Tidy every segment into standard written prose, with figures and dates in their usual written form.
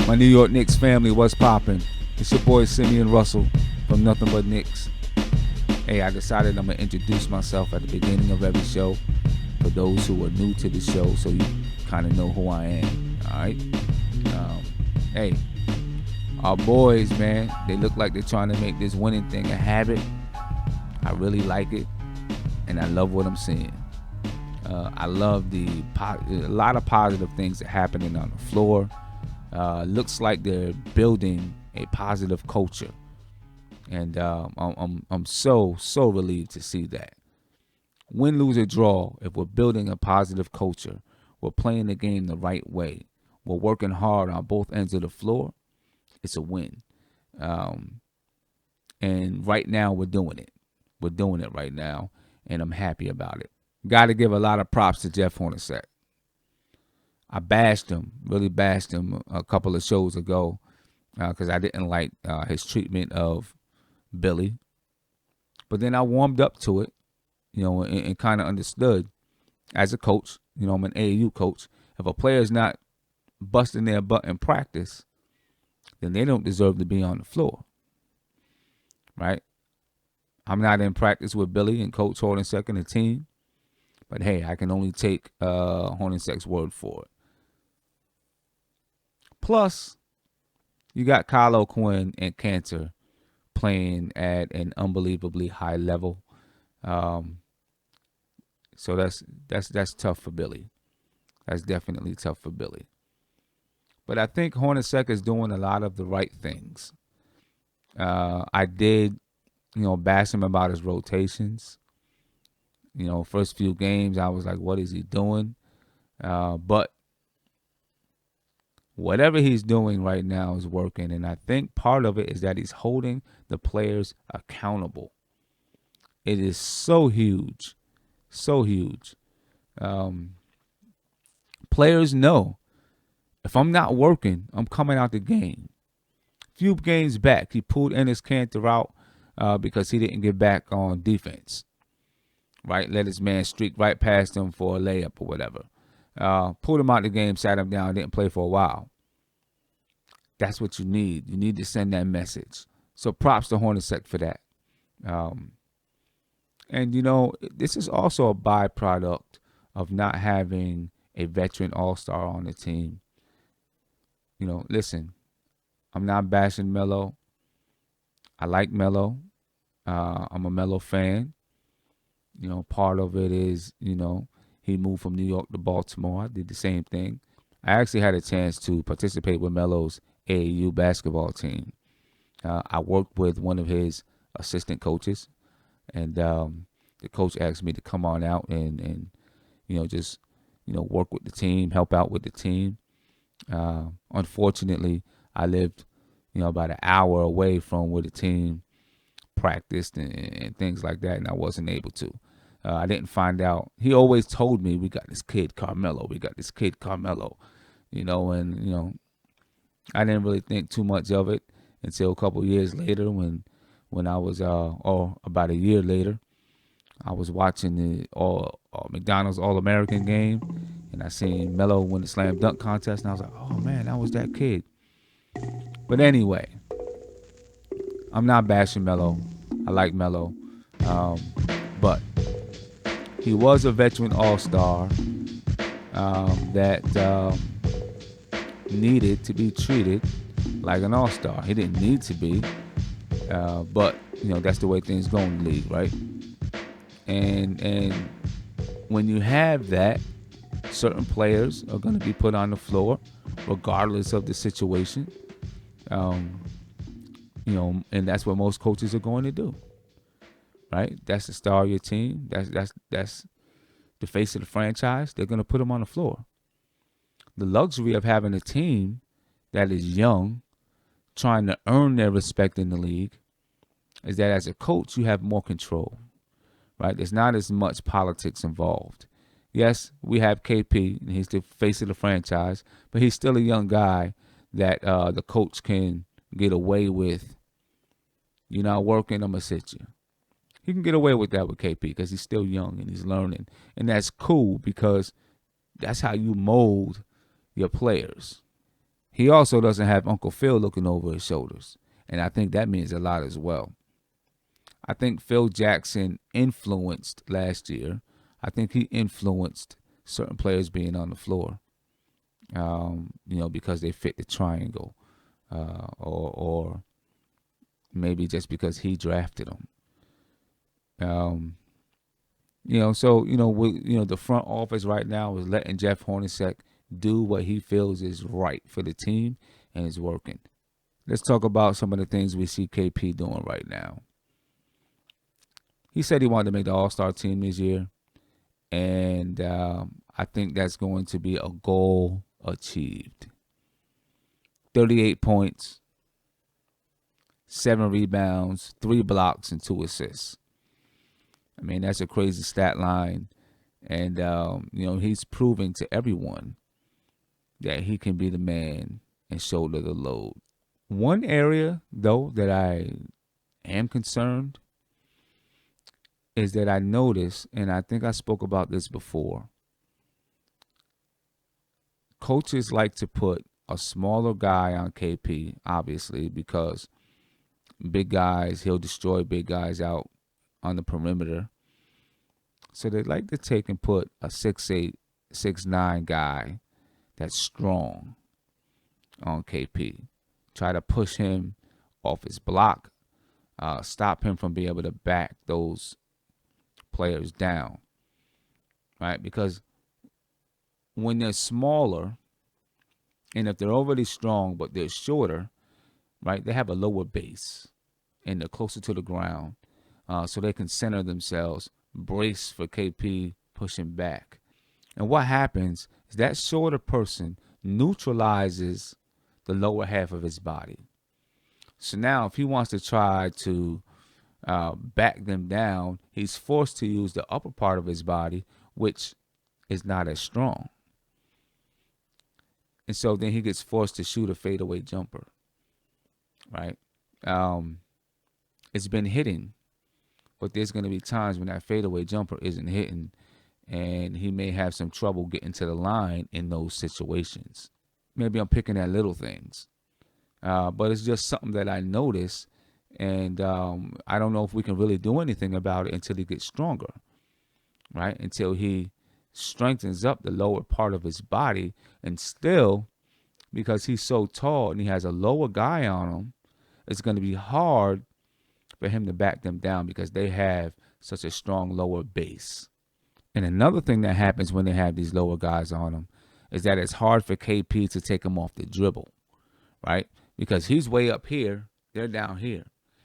My New York Knicks family, what's poppin'? It's your boy Simeon Russell from Nothing But Knicks. Hey, I decided I'm going to introduce myself at the beginning of every show for those who are new to the show, so you kind of know who I am, all right? Hey, our boys, man, they look like they're trying to make this winning thing a habit. I really like it, and I love what I'm seeing. I love a lot of positive things that are happening on the floor. Looks like they're building a positive culture, and I'm so relieved to see that. Win, lose, or draw, if we're building a positive culture, we're playing the game the right way, we're working hard on both ends of the floor, it's a win. And right now we're doing it. We're doing it right now, and I'm happy about it. Got to give a lot of props to Jeff Hornacek. I really bashed him a couple of shows ago because I didn't like his treatment of Billy. But then I warmed up to it, and kind of understood as a coach. I'm an AAU coach. If a player's not busting their butt in practice, then they don't deserve to be on the floor, right? I'm not in practice with Billy and Coach Hornacek and the team, but hey, I can only take Hornacek's word for it. Plus, you got Kyle O'Quinn and Cantor playing at an unbelievably high level. So that's tough for Billy. That's definitely tough for Billy. But I think Hornacek is doing a lot of the right things. I did, bash him about his rotations. First few games, I was like, what is he doing? But whatever he's doing right now is working. And I think part of it is that he's holding the players accountable. It is so huge. So huge. Players know if I'm not working, I'm coming out the game. Few games back, he pulled Enes Kanter out because he didn't get back on defense. Right? Let his man streak right past him for a layup or whatever. Pulled him out the game, sat him down, didn't play for a while. That's what you need. You need to send that message. So props to Hornacek for that. And, this is also a byproduct of not having a veteran all-star on the team. Listen, I'm not bashing Melo. I like Melo. I'm a Melo fan. Part of it is, he moved from New York to Baltimore. I did the same thing. I actually had a chance to participate with Melo's AAU basketball team. I worked with one of his assistant coaches, and the coach asked me to come on out and just work with the team, help out with the team. Unfortunately, I lived about an hour away from where the team practiced and things like that, and I wasn't able to. I didn't find out. He always told me, we got this kid Carmelo, and I didn't really think too much of it until a couple years later when I was or about a year later, I was watching the McDonald's All-American game, and I seen Melo win the slam dunk contest, and I was like, oh man, that was that kid. But anyway, I'm not bashing Melo. I like Melo, but he was a veteran all-star that needed to be treated like an all-star. He didn't need to be, but that's the way things go in the league, right? And when you have that, certain players are going to be put on the floor regardless of the situation. And that's what most coaches are going to do, right? That's the star of your team. That's the face of the franchise. They're going to put them on the floor. The luxury of having a team that is young, trying to earn their respect in the league, is that as a coach, you have more control, right? There's not as much politics involved. Yes, we have KP, and he's the face of the franchise, but he's still a young guy that the coach can get away with. You're not working, I'm going to sit you. He can get away with that with KP because he's still young and he's learning. And that's cool because that's how you mold your players. He also doesn't have Uncle Phil looking over his shoulders, and I think that means a lot as well. I think Phil Jackson influenced last year. I think he influenced certain players being on the floor, because they fit the triangle, or maybe just because he drafted them. The front office right now is letting Jeff Hornacek do what he feels is right for the team, and it's working. Let's talk about some of the things we see KP doing right now. He said he wanted to make the All-Star team this year, and I think that's going to be a goal achieved. 38 points, 7 rebounds, 3 blocks, and 2 assists. I mean, that's a crazy stat line. And, he's proving to everyone that he can be the man and shoulder the load. One area, though, that I am concerned is that I noticed, and I think I spoke about this before, coaches like to put a smaller guy on KP, obviously, because big guys, he'll destroy big guys out on the perimeter. So they like to take and put a 6'8", 6'9" guy that's strong on KP. Try to push him off his block, stop him from being able to back those players down, right? Because when they're smaller, and if they're already strong but they're shorter, right, they have a lower base and they're closer to the ground, so they can center themselves, brace for KP pushing back. And what happens is that shorter person neutralizes the lower half of his body. So now if he wants to try to back them down, he's forced to use the upper part of his body, which is not as strong. And so then he gets forced to shoot a fadeaway jumper, right? It's been hitting, but there's going to be times when that fadeaway jumper isn't hitting, and he may have some trouble getting to the line in those situations. Maybe I'm picking at little things, but it's just something that I noticed, and I don't know if we can really do anything about it until he gets stronger, right? Until he strengthens up the lower part of his body, and still, because he's so tall and he has a lower guy on him, it's going to be hard for him to back them down because they have such a strong lower base. And another thing that happens when they have these lower guys on them is that it's hard for KP to take him off the dribble, right? Because he's way up here, they're down here.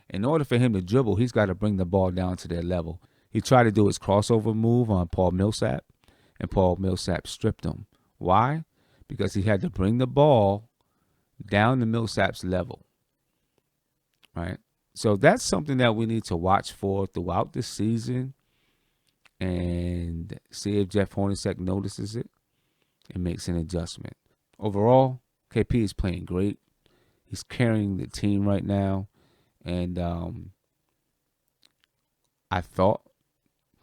In order for him to dribble, he's got to bring the ball down to their level. He tried to do his crossover move on Paul Millsap, and Paul Millsap stripped him. Why? Because he had to bring the ball down to Millsap's level, right? So that's something that we need to watch for throughout the season and see if Jeff Hornacek notices it and makes an adjustment. Overall, KP is playing great. He's carrying the team right now. And I thought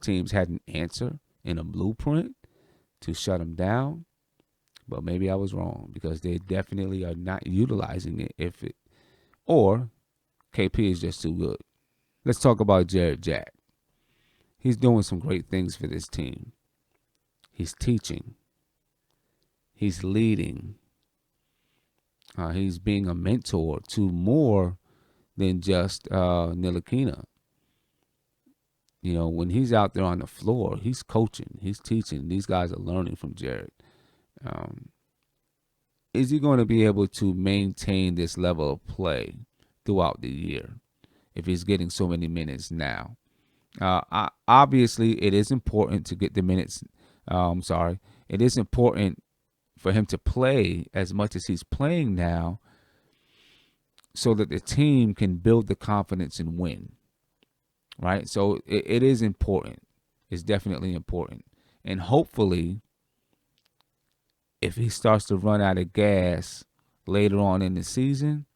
teams had an answer in a blueprint to shut him down. But maybe I was wrong because they definitely are not utilizing it or KP is just too good. Let's talk about Jarrett Jack. He's doing some great things for this team. He's teaching. He's leading. He's being a mentor to more than just Ntilikina. When he's out there on the floor, he's coaching, he's teaching. These guys are learning from Jarrett. Is he going to be able to maintain this level of play throughout the year if he's getting so many minutes now? Obviously, it is important to get the minutes. It is important for him to play as much as he's playing now so that the team can build the confidence and win, right? So it is important. It's definitely important. And hopefully, if he starts to run out of gas later on in the season,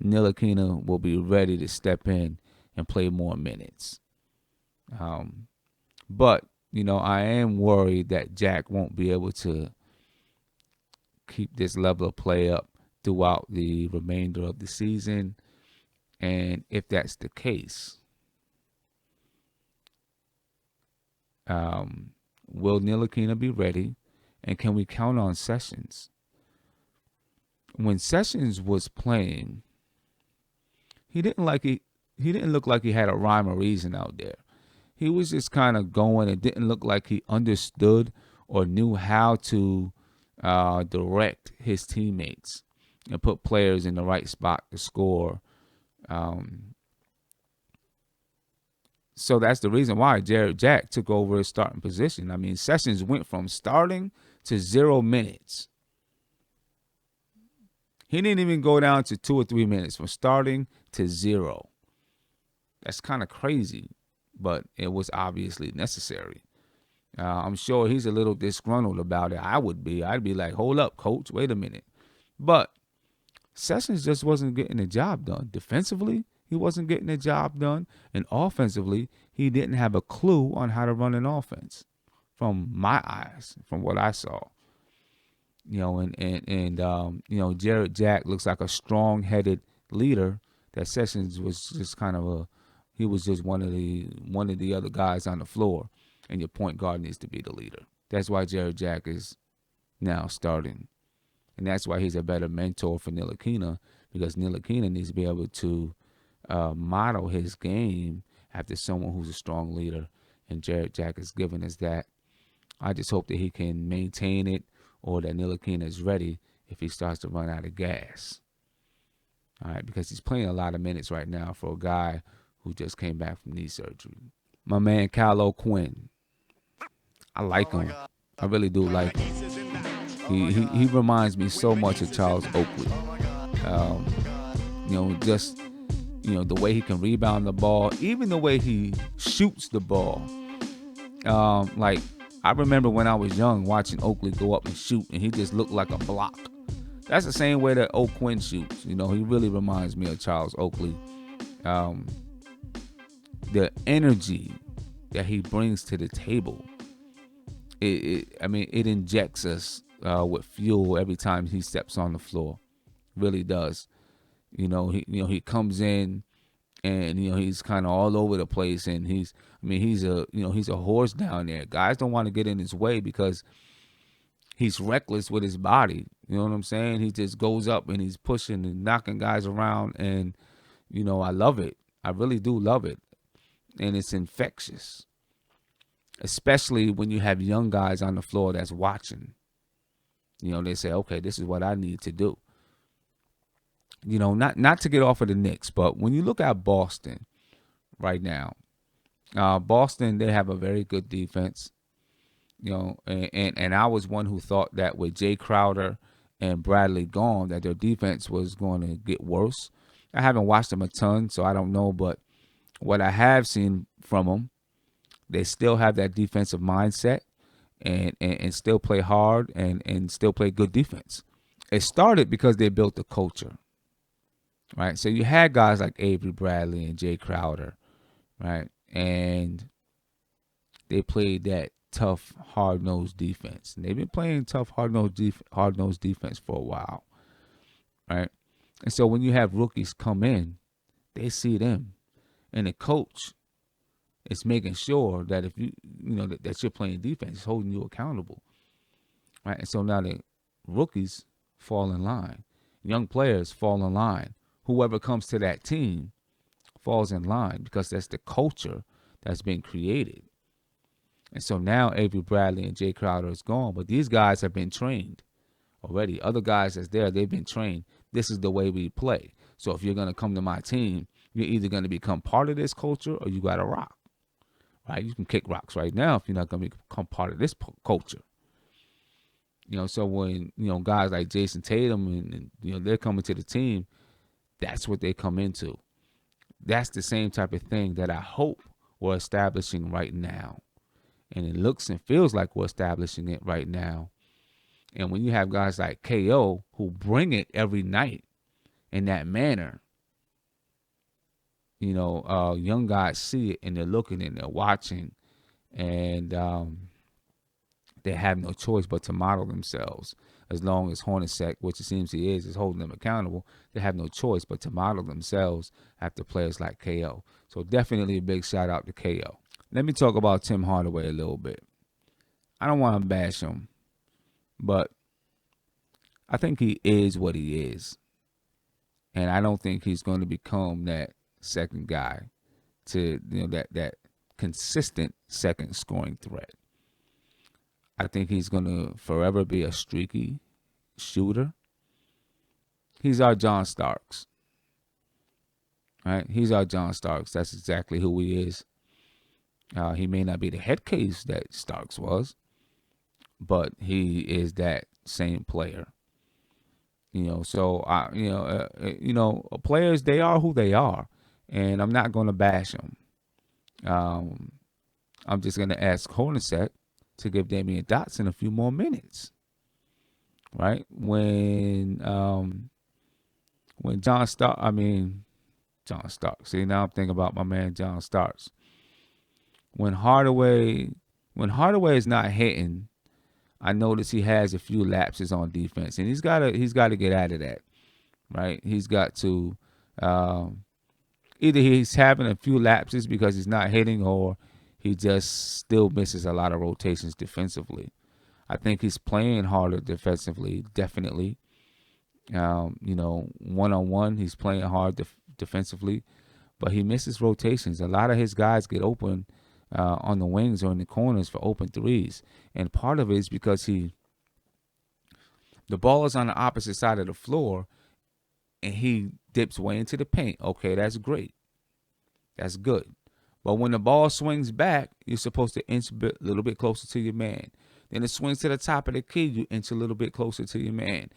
Ntilikina will be ready to step in and play more minutes. But I am worried that Jack won't be able to keep this level of play up throughout the remainder of the season. And if that's the case, will Ntilikina be ready? And can we count on Sessions? When Sessions was playing, he didn't look like he had a rhyme or reason out there. He was just kind of going. It didn't look like he understood or knew how to direct his teammates and put players in the right spot to score. So that's the reason why Jarrett Jack took over his starting position. I mean, Sessions went from starting to 0 minutes. He didn't even go down to 2 or 3 minutes from starting to 0. That's kind of crazy, but it was obviously necessary. I'm sure he's a little disgruntled about it. I would be. I'd be like, hold up, coach. Wait a minute. But Sessions just wasn't getting the job done. Defensively, he wasn't getting the job done. And offensively, he didn't have a clue on how to run an offense from my eyes, from what I saw. You know, Jarrett Jack looks like a strong-headed leader. That Sessions was just kind of he was just one of the other guys on the floor. And your point guard needs to be the leader. That's why Jarrett Jack is now starting. And that's why he's a better mentor for Ntilikina, because Ntilikina needs to be able to model his game after someone who's a strong leader. And Jarrett Jack is giving us that. I just hope that he can maintain it, or that Ntilikina is ready if he starts to run out of gas. All right, because he's playing a lot of minutes right now for a guy who just came back from knee surgery. My man, O'Quinn. I like him. I really do like him. He reminds me so much of Charles Oakley. The way he can rebound the ball, even the way he shoots the ball. Like, I remember when I was young watching Oakley go up and shoot, and he just looked like a block. That's the same way that O'Quinn shoots. You know, he really reminds me of Charles Oakley. The energy that he brings to the table, it injects us with fuel every time he steps on the floor. Really does. He comes in and he's kind of all over the place, and he's a horse down there. Guys don't want to get in his way because he's reckless with his body. You know what I'm saying? He just goes up and he's pushing and knocking guys around, and I love it. I really do love it. And it's infectious, especially when you have young guys on the floor that's watching. They say, okay, this is what I need to do. Not to get off of the Knicks, but when you look at Boston right now, Boston, they have a very good defense. And I was one who thought that with Jay Crowder and Bradley gone, that their defense was going to get worse. I haven't watched them a ton, so I don't know, but what I have seen from them, they still have that defensive mindset and still play hard and still play good defense. It started because they built the culture, right? So you had guys like Avery Bradley and Jay Crowder, right? And they played that tough, hard-nosed defense. And they've been playing tough, hard-nosed defense for a while, right? And so when you have rookies come in, they see them. And the coach is making sure that if that you're playing defense, he's holding you accountable, right? And so now the rookies fall in line, young players fall in line. Whoever comes to that team falls in line because that's the culture that's been created. And so now Avery Bradley and Jay Crowder is gone, but these guys have been trained already. Other guys that's there, they've been trained. This is the way we play. So if you're going to come to my team, you're either going to become part of this culture or you got to rock, right? You can kick rocks right now if you're not going to become part of this culture. So when, guys like Jason Tatum and they're coming to the team, that's what they come into. That's the same type of thing that I hope we're establishing right now. And it looks and feels like we're establishing it right now. And when you have guys like KO who bring it every night in that manner, young guys see it and they're looking and they're watching. And they have no choice but to model themselves. As long as Hornacek, which it seems he is holding them accountable, they have no choice but to model themselves after players like KO. So definitely a big shout out to KO. Let me talk about Tim Hardaway a little bit. I don't want to bash him, but I think he is what he is. And I don't think he's going to become that second guy to, that consistent second scoring threat. I think he's going to forever be a streaky shooter. He's our John Starks. Right? He's our John Starks. That's exactly who he is. He may not be the head case that Starks was, but he is that same player. Players, they are who they are, and I'm not going to bash them. I'm just going to ask Hornacek to give Damyeon Dotson a few more minutes. Right? When John Starks, see, now I'm thinking about my man John Starks. When Hardaway is not hitting, I notice he has a few lapses on defense, and he's got to get out of that, right? He's got to either he's having a few lapses because he's not hitting, or he just still misses a lot of rotations defensively. I think he's playing harder defensively, definitely. One-on-one, he's playing hard defensively, but he misses rotations. A lot of his guys get open on the wings or in the corners for open threes. And part of it is because the ball is on the opposite side of the floor and he dips way into the paint. Okay, that's great. That's good. But when the ball swings back, you're supposed to inch a little bit closer to your man. Then it swings to the top of the key, you inch a little bit closer to your man.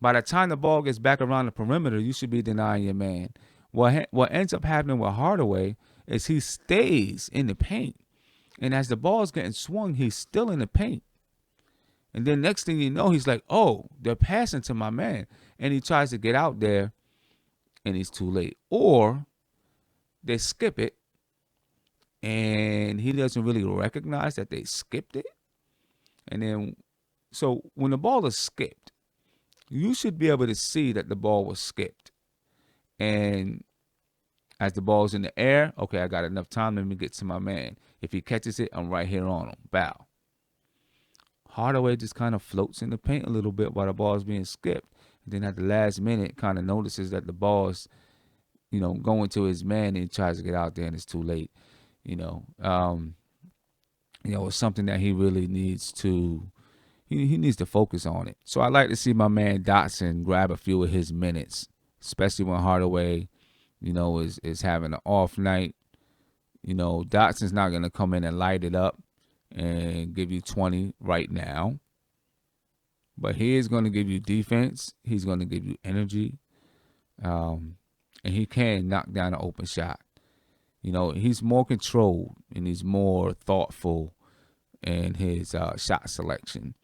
By the time the ball gets back around the perimeter, you should be denying your man. What ends up happening with Hardaway is he stays in the paint. And as the ball's getting swung, he's still in the paint. And then next thing you know, he's like, oh, they're passing to my man. And he tries to get out there, and he's too late. Or they skip it, and he doesn't really recognize that they skipped it. And then, so when the ball is skipped, you should be able to see that the ball was skipped. And as the ball's in the air, okay, I got enough time. Let me get to my man. If he catches it, I'm right here on him. Bow. Hardaway just kind of floats in the paint a little bit while the ball is being skipped. And then at the last minute, kind of notices that the ball is, going to his man, and he tries to get out there, and it's too late. It's something that he really needs to. He needs to focus on it. So I like to see my man Dotson grab a few of his minutes, especially when Hardaway, is having an off night. Dotson's not going to come in and light it up and give you 20 right now. But he is going to give you defense. He's going to give you energy. And he can knock down an open shot. He's more controlled and he's more thoughtful in his shot selection.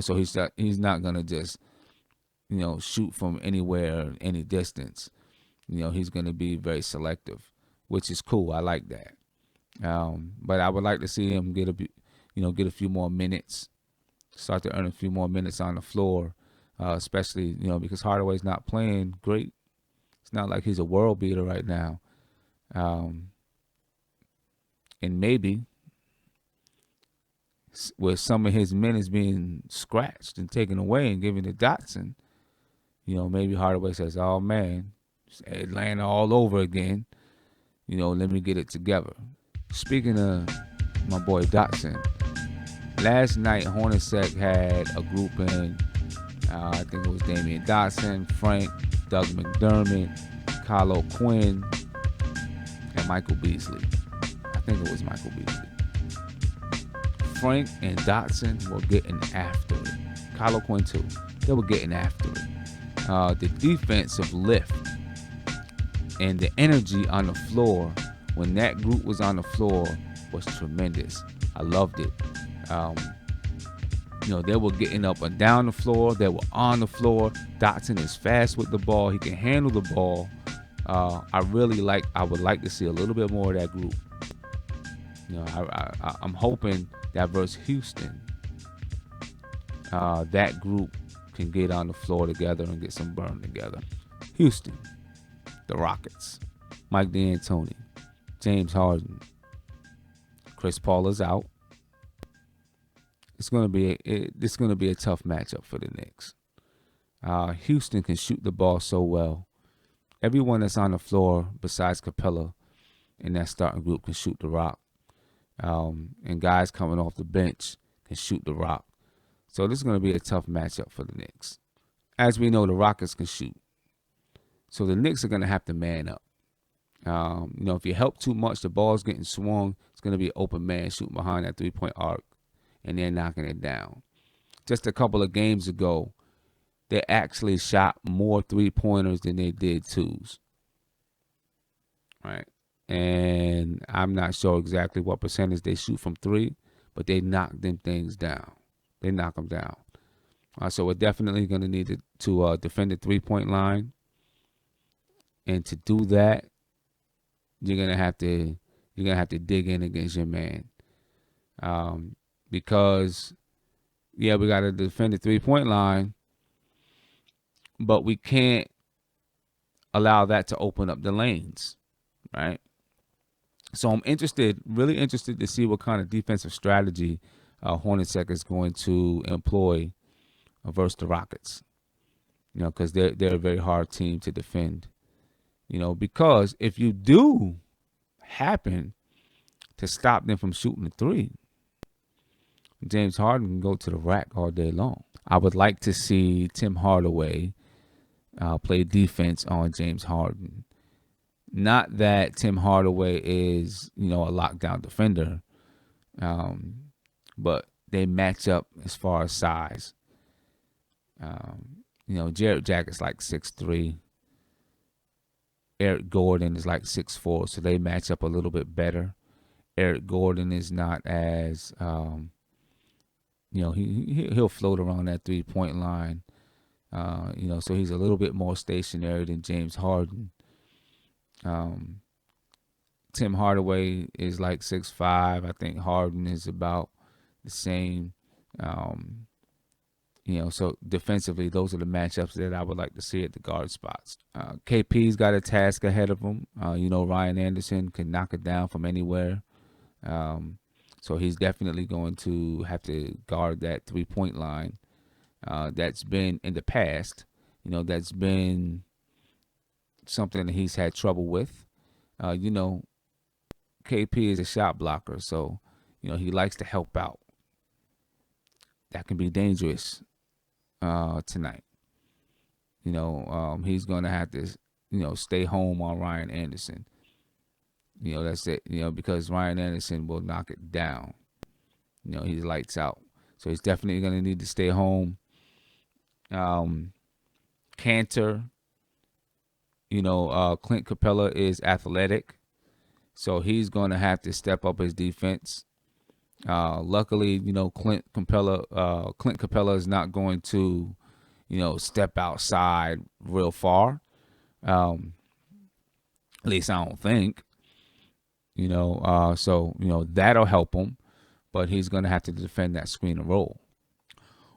So he's not going to just, shoot from anywhere, any distance. He's going to be very selective, which is cool. I like that. But I would like to see him get a few more minutes, start to earn a few more minutes on the floor, especially, because Hardaway's not playing great. It's not like he's a world beater right now. And maybe with some of his minutes being scratched and taken away and given to Dotson, maybe Hardaway says, oh, man, it's Atlanta all over again. Let me get it together. Speaking of my boy Dotson, last night Hornacek had a group in, I think it was Damyeon Dotson, Frank, Doug McDermott, Kyle O'Quinn, and Michael Beasley. I think it was Michael Beasley. Frank and Dotson were getting after it. Kyle O'Quinn too. They were getting after it. The defensive lift and the energy on the floor when that group was on the floor was tremendous. I loved it. They were getting up and down the floor. They were on the floor. Dotson is fast with the ball. He can handle the ball. I would like to see a little bit more of that group. I'm hoping that versus Houston, that group can get on the floor together and get some burn together. Houston, the Rockets, Mike D'Antoni, James Harden, Chris Paul is out. It's gonna be a tough matchup for the Knicks. Houston can shoot the ball so well. Everyone that's on the floor besides Capella in that starting group can shoot the rock. And guys coming off the bench can shoot the rock. So this is going to be a tough matchup for the Knicks. As we know, the Rockets can shoot. So the Knicks are going to have to man up. If you help too much, the ball's getting swung. It's going to be an open man shooting behind that three-point arc, and they're knocking it down. Just a couple of games ago, they actually shot more three-pointers than they did twos. Right? And I'm not sure exactly what percentage they shoot from three, but they knock them things down. They knock them down. So we're definitely going to need to defend the three-point line. And to do that, you're gonna have to dig in against your man, because we got to defend the three-point line, but we can't allow that to open up the lanes, right? So I'm really interested to see what kind of defensive strategy Hornacek is going to employ versus the Rockets. Because they're a very hard team to defend. Because if you do happen to stop them from shooting the three, James Harden can go to the rack all day long. I would like to see Tim Hardaway play defense on James Harden. Not that Tim Hardaway is, a lockdown defender, but they match up as far as size. Jarrett Jack is like 6'3". Eric Gordon is like 6'4", so they match up a little bit better. Eric Gordon is not as, he'll float around that three-point line, so he's a little bit more stationary than James Harden. Tim Hardaway is like 6'5". I think Harden is about the same. So defensively, those are the matchups that I would like to see at the guard spots. KP's got a task ahead of him. Ryan Anderson can knock it down from anywhere. So he's definitely going to have to guard that three-point line. That's been in the past, that's been something that he's had trouble with. KP is a shot blocker, so, he likes to help out. That can be dangerous tonight. He's going to have to, stay home on Ryan Anderson. That's it, because Ryan Anderson will knock it down. He's lights out. So he's definitely going to need to stay home. Cantor, Clint Capella is athletic, so he's going to have to step up his defense. Luckily, Clint Capella is not going to, step outside real far. At least I don't think. So that'll help him, but he's going to have to defend that screen and roll.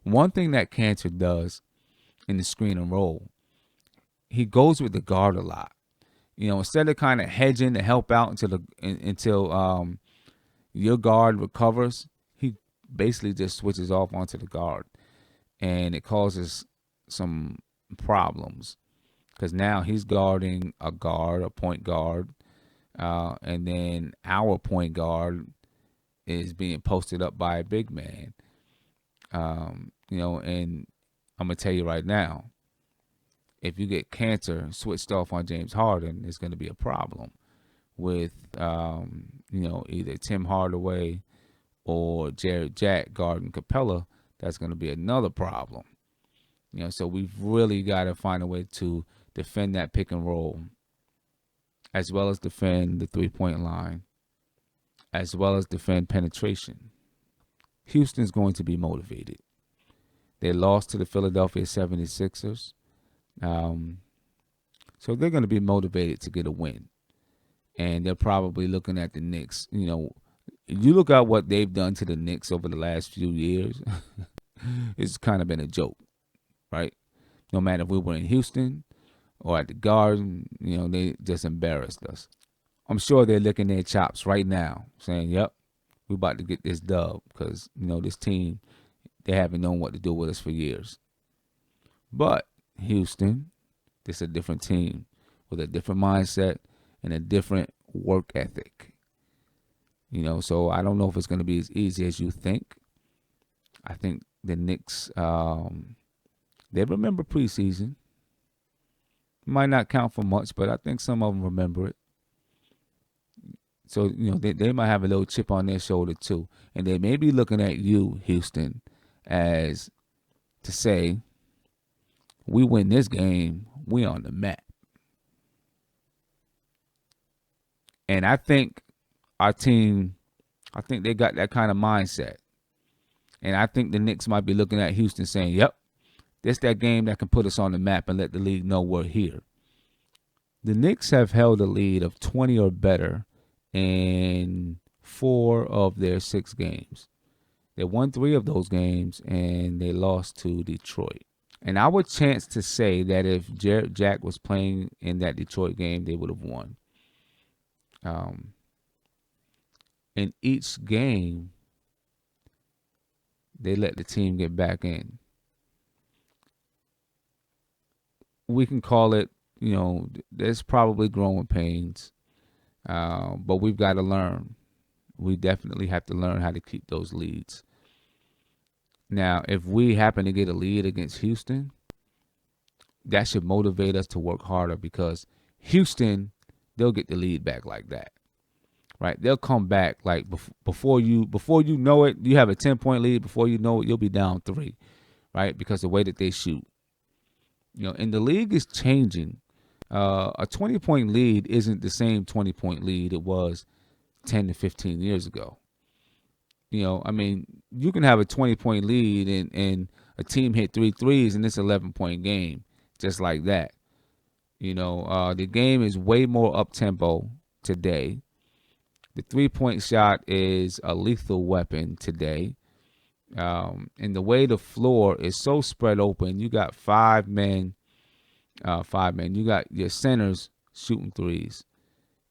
One thing that Cantor does in the screen and roll, he goes with the guard a lot. Instead of kind of hedging to help out until your guard recovers, he basically just switches off onto the guard, and it causes some problems because now he's guarding a point guard, and then our point guard is being posted up by a big man. And I'm gonna tell you right now, if you get Cantor switched off on James Harden, it's going to be a problem with either Tim Hardaway or Jarrett Jack guarding Capella. That's going to be another problem. So we've really got to find a way to defend that pick and roll, as well as defend the three-point line, as well as defend penetration. Houston's going to be motivated. They lost to the Philadelphia 76ers. So they're going to be motivated to get a win. And they're probably looking at the Knicks. You look at what they've done to the Knicks over the last few years. it's kind of been a joke, right? No matter if we were in Houston or at the Garden, they just embarrassed us. I'm sure they're licking their chops right now, saying, "Yep, we about to get this dub," because this team, they haven't known what to do with us for years. But Houston, this is a different team with a different mindset and a different work ethic. So I don't know if it's going to be as easy as you think. I think the Knicks, they remember preseason. Might not count for much, but I think some of them remember it. So, they might have a little chip on their shoulder too. And they may be looking at you, Houston, as to say, we win this game, we on the map. And I think our team, I think they got that kind of mindset. And I think the Knicks might be looking at Houston saying, yep, this that game that can put us on the map and let the league know we're here. The Knicks have held a lead of 20 or better in 4 of their 6 games. They won 3 of those games, and they lost to Detroit. And I would chance to say that if Jarrett Jack was playing in that Detroit game, they would have won. In each game, they let the team get back in. We can call it, there's probably growing pains, but we've got to learn. We definitely have to learn how to keep those leads. Now, if we happen to get a lead against Houston, that should motivate us to work harder, because Houston, they'll get the lead back like that, right? They'll come back like before you know it. You have a 10-point lead. Before you know it, you'll be down 3, right? Because the way that they shoot, and the league is changing. A 20-point lead isn't the same 20-point lead it was 10 to 15 years ago. You can have a 20-point lead and a team hit 3 threes and it's an 11-point game, just like that. The game is way more up-tempo today. The 3-point shot is a lethal weapon today. And the way the floor is so spread open, you got 5 men. You got your centers shooting threes.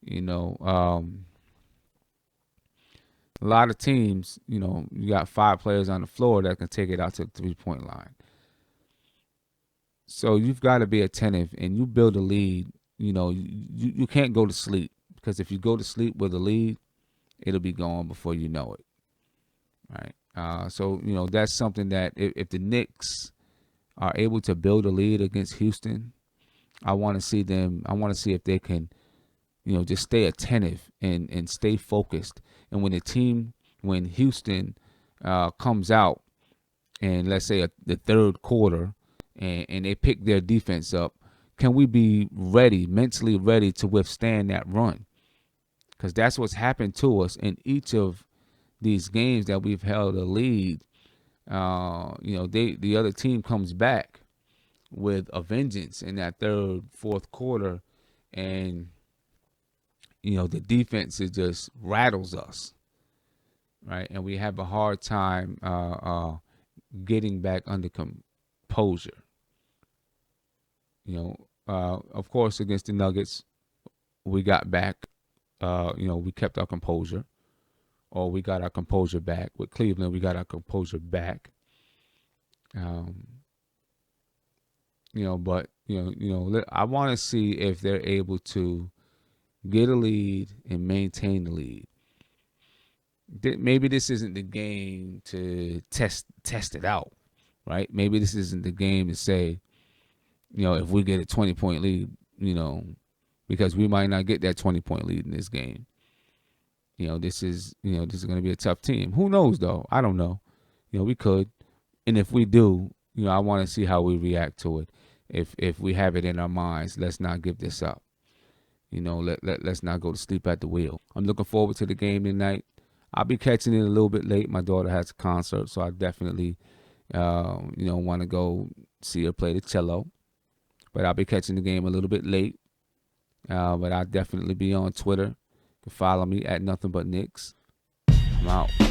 A lot of teams, you got 5 players on the floor that can take it out to the 3-point line. So you've got to be attentive, and you build a lead. You can't go to sleep, because if you go to sleep with a lead, it'll be gone before you know it. Right. So that's something that if the Knicks are able to build a lead against Houston, I want to see them. I want to see if they can, just stay attentive and stay focused. And when Houston comes out, and let's say the third quarter, and they pick their defense up, can we be ready, mentally ready to withstand that run? Because that's what's happened to us in each of these games that we've held a lead. The other team comes back with a vengeance in that third, fourth quarter, and the defense just rattles us, right? And we have a hard time getting back under composure. Of course, against the Nuggets, we got back. We kept our composure, or we got our composure back. With Cleveland, we got our composure back. But I want to see if they're able to get a lead and maintain the lead. Maybe this isn't the game to test it out, right? Maybe this isn't the game to say, if we get a 20-point lead, because we might not get that 20-point lead in this game. This is going to be a tough team. Who knows though? I don't know. We could, and if we do, I want to see how we react to it. If we have it in our minds, let's not give this up. Let's not go to sleep at the wheel. I'm looking forward to the game tonight. I'll be catching it a little bit late. My daughter has a concert, so I definitely, want to go see her play the cello. But I'll be catching the game a little bit late. But I'll definitely be on Twitter. You can follow me at Nothing But Knicks. I'm out.